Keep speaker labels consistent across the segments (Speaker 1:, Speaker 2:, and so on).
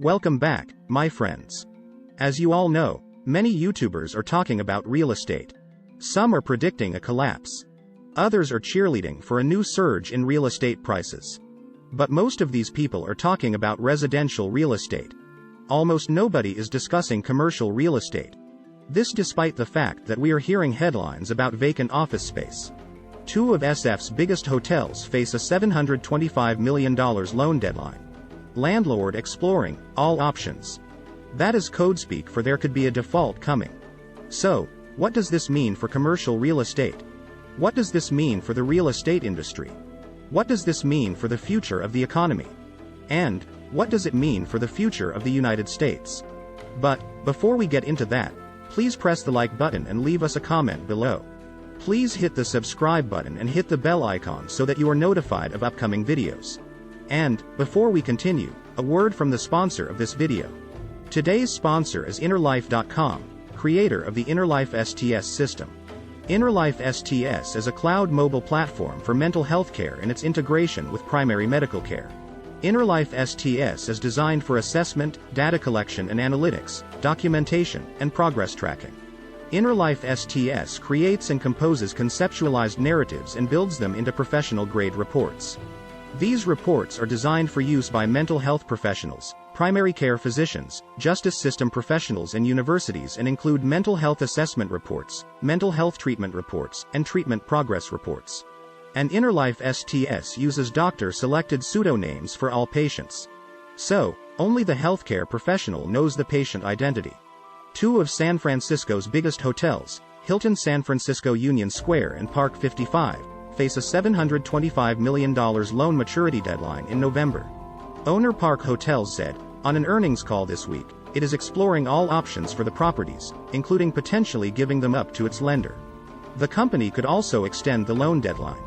Speaker 1: Welcome back, my friends. As you all know, many YouTubers are talking about real estate. Some are predicting a collapse. Others are cheerleading for a new surge in real estate prices. But most of these people are talking about residential real estate. Almost nobody is discussing commercial real estate. This despite the fact that we are hearing headlines about vacant office space. Two of SF's biggest hotels face a $725 million loan deadline. Landlord exploring all options. That is code speak for there could be a default coming. So, what does this mean for commercial real estate? What does this mean for the real estate industry? What does this mean for the future of the economy? And, what does it mean for the future of the United States? But, before we get into that, please press the like button and leave us a comment below. Please hit the subscribe button and hit the bell icon so that you are notified of upcoming videos. And, before we continue, a word from the sponsor of this video. Today's sponsor is InnerLife.com, creator of the InnerLife STS system. InnerLife STS is a cloud mobile platform for mental health care and its integration with primary medical care. InnerLife STS is designed for assessment, data collection and analytics, documentation, and progress tracking. InnerLife STS creates and composes conceptualized narratives and builds them into professional-grade reports. These reports are designed for use by mental health professionals, primary care physicians, justice system professionals and universities and include mental health assessment reports, mental health treatment reports, and treatment progress reports. And InnerLife STS uses doctor-selected pseudonames for all patients. So, only the healthcare professional knows the patient identity. Two of San Francisco's biggest hotels, Hilton San Francisco Union Square and Park 55, face a $725 million loan maturity deadline in November. Owner Park Hotels said, on an earnings call this week, it is exploring all options for the properties, including potentially giving them up to its lender. The company could also extend the loan deadline.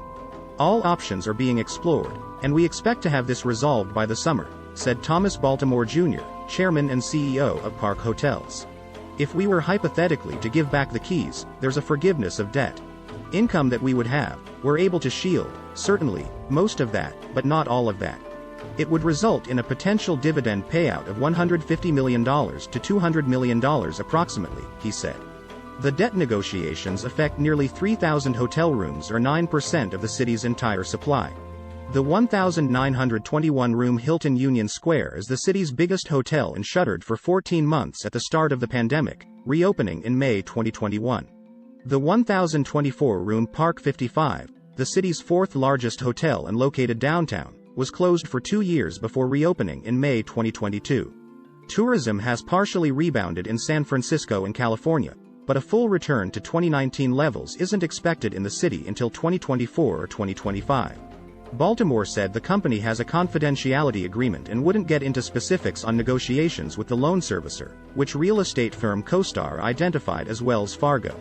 Speaker 1: All options are being explored, and we expect to have this resolved by the summer, said Thomas Baltimore Jr., chairman and CEO of Park Hotels. If we were hypothetically to give back the keys, there's a forgiveness of debt. Income that we would have, we're able to shield, certainly, most of that, but not all of that. It would result in a potential dividend payout of $150 million to $200 million approximately, he said. The debt negotiations affect nearly 3,000 hotel rooms or 9% of the city's entire supply. The 1,921-room Hilton Union Square is the city's biggest hotel and shuttered for 14 months at the start of the pandemic, reopening in May 2021. The 1,024-room Park 55, the city's fourth-largest hotel and located downtown, was closed for 2 years before reopening in May 2022. Tourism has partially rebounded in San Francisco and California, but a full return to 2019 levels isn't expected in the city until 2024 or 2025. Baltimore said the company has a confidentiality agreement and wouldn't get into specifics on negotiations with the loan servicer, which real estate firm CoStar identified as Wells Fargo.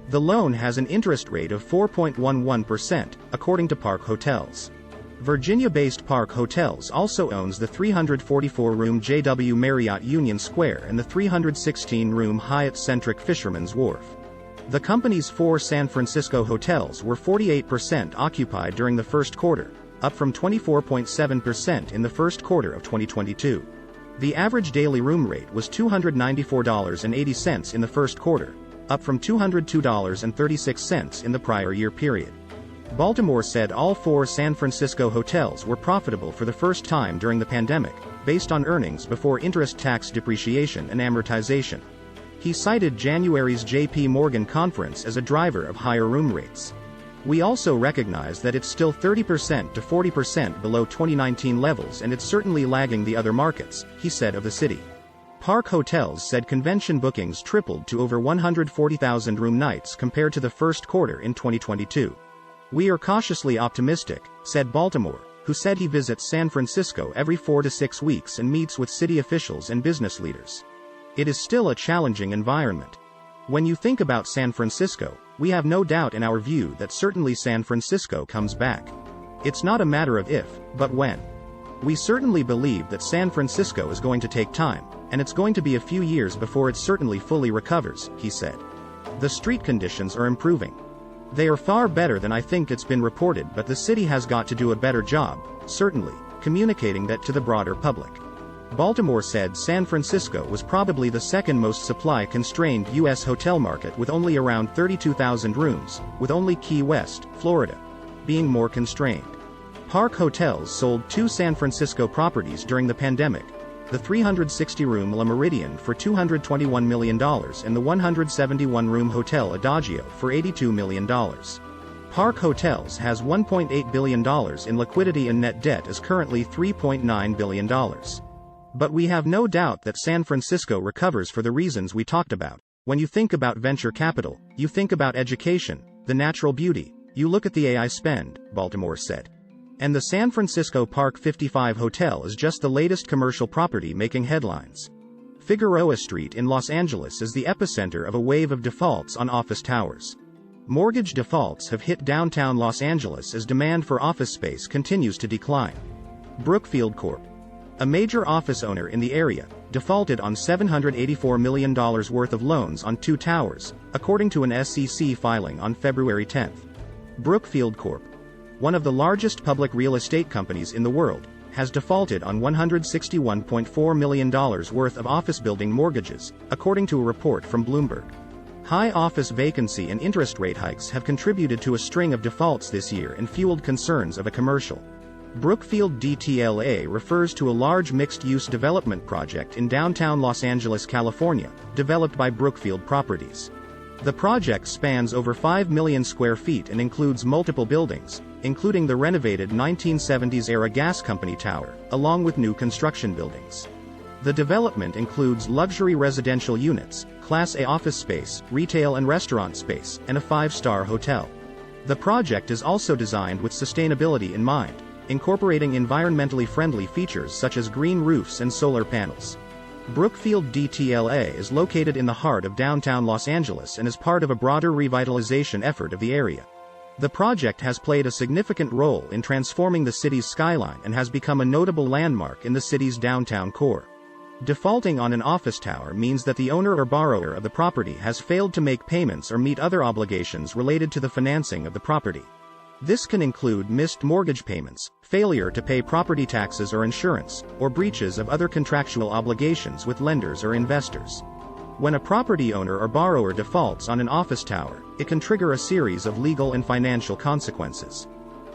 Speaker 1: The loan has an interest rate of 4.11%, according to Park Hotels. Virginia-based Park Hotels also owns the 344-room JW Marriott Union Square and the 316-room Hyatt-centric Fisherman's Wharf. The company's 4 San Francisco hotels were 48% occupied during the first quarter, up from 24.7% in the first quarter of 2022. The average daily room rate was $294.80 in the first quarter, up from $202.36 in the prior year period. Baltimore said all 4 San Francisco hotels were profitable for the first time during the pandemic, based on earnings before interest, tax, depreciation and amortization. He cited January's JP Morgan conference as a driver of higher room rates. We also recognize that it's still 30% to 40% below 2019 levels and it's certainly lagging the other markets, he said of the city. Park Hotels said convention bookings tripled to over 140,000 room nights compared to the first quarter in 2022. We are cautiously optimistic, said Baltimore, who said he visits San Francisco every 4 to 6 weeks and meets with city officials and business leaders. It is still a challenging environment. When you think about San Francisco, we have no doubt in our view that certainly San Francisco comes back. It's not a matter of if, but when. We certainly believe that San Francisco is going to take time, and it's going to be a few years before it certainly fully recovers, he said. The street conditions are improving. They are far better than I think it's been reported, but the city has got to do a better job, certainly, communicating that to the broader public. Baltimore said San Francisco was probably the second most supply-constrained U.S. hotel market with only around 32,000 rooms, with only Key West, Florida, being more constrained. Park Hotels sold 2 San Francisco properties during the pandemic, the 360-room Le Méridien for $221 million and the 171-room Hotel Adagio for $82 million. Park Hotels has $1.8 billion in liquidity and net debt is currently $3.9 billion. But we have no doubt that San Francisco recovers for the reasons we talked about. When you think about venture capital, you think about education, the natural beauty, you look at the AI spend, Baltimore said. And the San Francisco Park 55 Hotel is just the latest commercial property making headlines. Figueroa Street in Los Angeles is the epicenter of a wave of defaults on office towers. Mortgage defaults have hit downtown Los Angeles as demand for office space continues to decline. Brookfield Corp., a major office owner in the area, defaulted on $784 million worth of loans on 2 towers, according to an SEC filing on February 10. Brookfield Corp., one of the largest public real estate companies in the world, has defaulted on $161.4 million worth of office building mortgages, according to a report from Bloomberg. High office vacancy and interest rate hikes have contributed to a string of defaults this year and fueled concerns of a commercial. Brookfield DTLA refers to a large mixed-use development project in downtown Los Angeles, California, developed by Brookfield Properties. The project spans over 5 million square feet and includes multiple buildings, including the renovated 1970s-era gas company tower, along with new construction buildings. The development includes luxury residential units, Class A office space, retail and restaurant space, and a 5-star hotel. The project is also designed with sustainability in mind, incorporating environmentally friendly features such as green roofs and solar panels. Brookfield DTLA is located in the heart of downtown Los Angeles and is part of a broader revitalization effort of the area. The project has played a significant role in transforming the city's skyline and has become a notable landmark in the city's downtown core. Defaulting on an office tower means that the owner or borrower of the property has failed to make payments or meet other obligations related to the financing of the property. This can include missed mortgage payments, failure to pay property taxes or insurance, or breaches of other contractual obligations with lenders or investors. When a property owner or borrower defaults on an office tower, it can trigger a series of legal and financial consequences.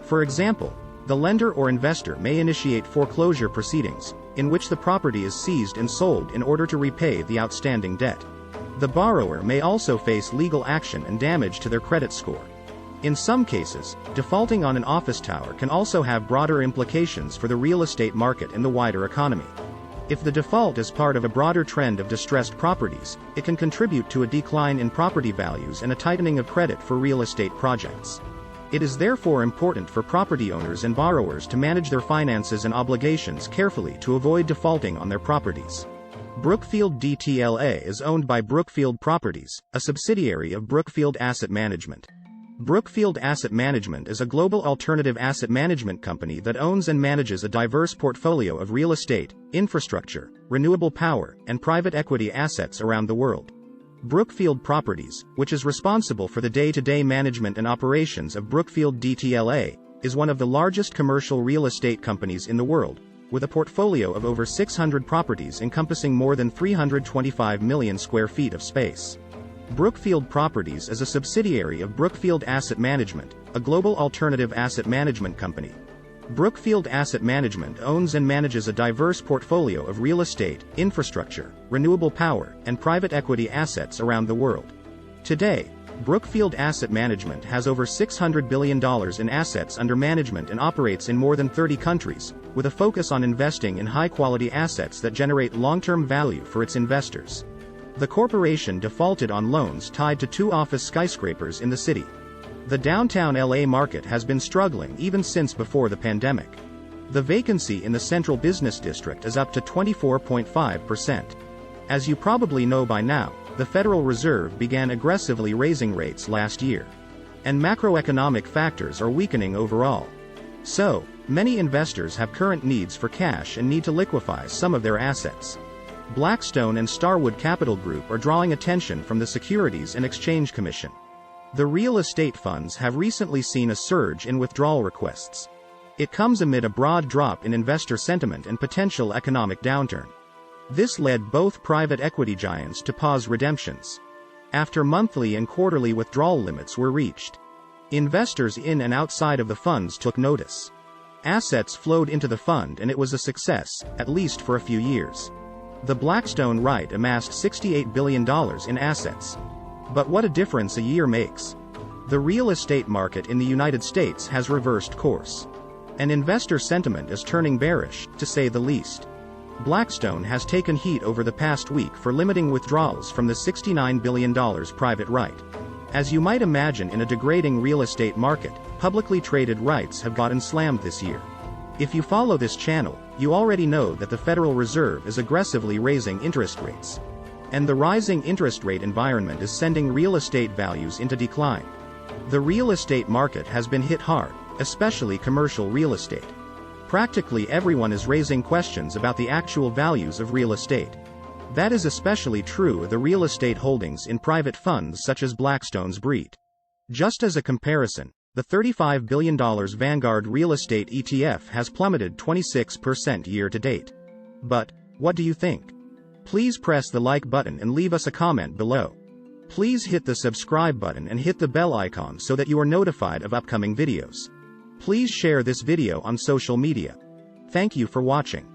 Speaker 1: For example, the lender or investor may initiate foreclosure proceedings, in which the property is seized and sold in order to repay the outstanding debt. The borrower may also face legal action and damage to their credit score. In some cases, defaulting on an office tower can also have broader implications for the real estate market and the wider economy. If the default is part of a broader trend of distressed properties, it can contribute to a decline in property values and a tightening of credit for real estate projects. It is therefore important for property owners and borrowers to manage their finances and obligations carefully to avoid defaulting on their properties. Brookfield DTLA is owned by Brookfield Properties, a subsidiary of Brookfield Asset Management. Brookfield Asset Management is a global alternative asset management company that owns and manages a diverse portfolio of real estate, infrastructure, renewable power, and private equity assets around the world. Brookfield Properties, which is responsible for the day-to-day management and operations of Brookfield DTLA, is one of the largest commercial real estate companies in the world, with a portfolio of over 600 properties encompassing more than 325 million square feet of space. Brookfield Properties is a subsidiary of Brookfield Asset Management, a global alternative asset management company. Brookfield Asset Management owns and manages a diverse portfolio of real estate, infrastructure, renewable power, and private equity assets around the world. Today, Brookfield Asset Management has over $600 billion in assets under management and operates in more than 30 countries, with a focus on investing in high-quality assets that generate long-term value for its investors. The corporation defaulted on loans tied to 2 office skyscrapers in the city. The downtown LA market has been struggling even since before the pandemic. The vacancy in the central business district is up to 24.5%. As you probably know by now, the Federal Reserve began aggressively raising rates last year. And macroeconomic factors are weakening overall. So, many investors have current needs for cash and need to liquefy some of their assets. Blackstone and Starwood Capital Group are drawing attention from the Securities and Exchange Commission. The real estate funds have recently seen a surge in withdrawal requests. It comes amid a broad drop in investor sentiment and potential economic downturn. This led both private equity giants to pause redemptions after monthly and quarterly withdrawal limits were reached. Investors in and outside of the funds took notice. Assets flowed into the fund and it was a success, at least for a few years. The Blackstone REIT amassed $68 billion in assets. But what a difference a year makes. The real estate market in the United States has reversed course. And investor sentiment is turning bearish, to say the least. Blackstone has taken heat over the past week for limiting withdrawals from the $69 billion private REIT. As you might imagine, in a degrading real estate market, publicly traded REITs have gotten slammed this year. If you follow this channel, you already know that the Federal Reserve is aggressively raising interest rates. And the rising interest rate environment is sending real estate values into decline. The real estate market has been hit hard, especially commercial real estate. Practically everyone is raising questions about the actual values of real estate. That is especially true of the real estate holdings in private funds such as Blackstone's BREIT. Just as a comparison, the $35 billion Vanguard Real Estate ETF has plummeted 26% year-to-date. But, what do you think? Please press the like button and leave us a comment below. Please hit the subscribe button and hit the bell icon so that you are notified of upcoming videos. Please share this video on social media. Thank you for watching.